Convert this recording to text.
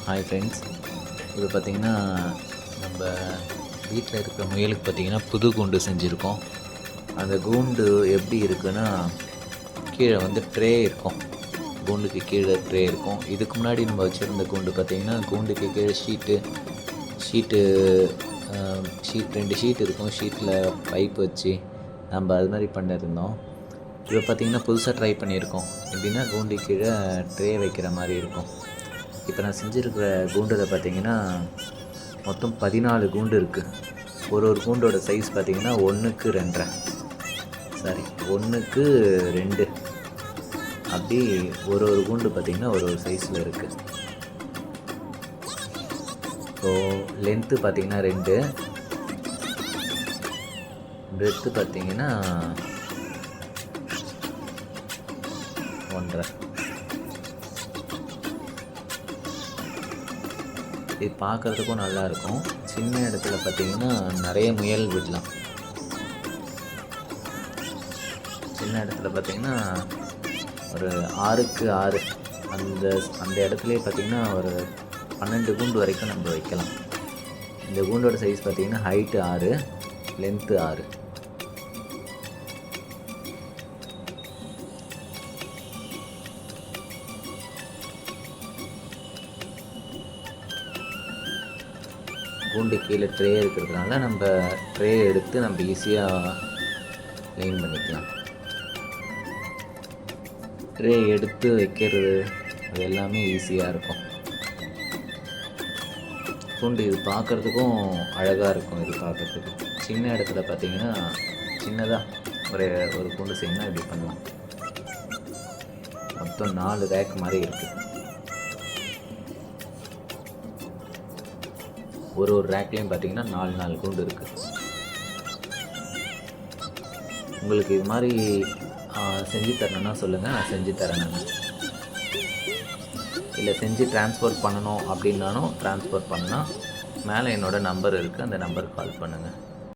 Hi friends, இது பார்த்திங்கன்னா நம்ம வீட்டில் இருக்கிற முயலுக்கு பார்த்திங்கன்னா புது கூண்டு செஞ்சுருக்கோம். அந்த கூண்டு எப்படி இருக்குன்னா, கீழே வந்து ட்ரே இருக்கும். கூண்டுக்கு கீழே ட்ரே இருக்கும். இதுக்கு முன்னாடி நம்ம வச்சுருந்த கூண்டு பார்த்திங்கன்னா, கூண்டுக்கு கீழே ஷீட்டு 2 ஷீட் இருக்கும். ஷீட்டில் பைப் வச்சு நம்ம அது மாதிரி பண்ணியிருந்தோம். இப்போ பார்த்திங்கன்னா புதுசாக ட்ரை பண்ணியிருக்கோம். எப்படின்னா கூண்டு கீழே ட்ரே வைக்கிற மாதிரி இருக்கும். இப்போ நான் செஞ்சுருக்கிற கூண்டில் பார்த்திங்கன்னா மொத்தம் 14 கூண்டு இருக்குது. ஒரு கூண்டோட சைஸ் பார்த்திங்கன்னா 1க்கு 2.5 சாரி 1க்கு 2 அப்படி ஒரு கூண்டு பார்த்திங்கன்னா ஒரு சைஸில் இருக்குது. ஸோ லென்த்து பார்த்திங்கன்னா 2, பிரெத்து பார்த்திங்கன்னா 1.5. இது பார்க்குறதுக்கும் நல்லாயிருக்கும். சின்ன இடத்துல பார்த்திங்கன்னா நிறைய முயல் விடலாம். சின்ன இடத்துல பார்த்திங்கன்னா ஒரு 6க்கு 6 அந்த இடத்துலையே பார்த்திங்கன்னா ஒரு 12 கூண்டு வரைக்கும் நம்ம வைக்கலாம். இந்த கூண்டோட சைஸ் பார்த்திங்கன்னா ஹைட்டு 6, லென்த்து 6. கூண்டு கீழே ட்ரே இருக்கிறதுனால நம்ம ட்ரே எடுத்து நம்ம ஈஸியாக க்ளீன் பண்ணிக்கலாம். ட்ரே எடுத்து வைக்கிறது அது எல்லாமே ஈஸியாக இருக்கும். கூண்டு இது பார்க்குறதுக்கும் அழகாக இருக்கும். இது பார்க்குறதுக்கு சின்ன இடத்துல பார்த்திங்கன்னா சின்னதாக ஒரு கூண்டு செய்யணும். இப்படி பண்ணலாம். மொத்தம் 4 ரேக் மாதிரி இருக்குது. ஒரு ரேக்லேயும் பார்த்திங்கன்னா 4 கூண்டு இருக்குது. உங்களுக்கு இது மாதிரி செஞ்சு தரணுன்னா சொல்லுங்கள், நான் செஞ்சு தரேன். நான் இல்லை செஞ்சு ட்ரான்ஸ்போர்ட் பண்ணணும் அப்படின்னாலும் ட்ரான்ஸ்போர்ட் பண்ணால் மேலே என்னோடய நம்பர் இருக்குது. அந்த நம்பருக்கு கால் பண்ணுங்கள்.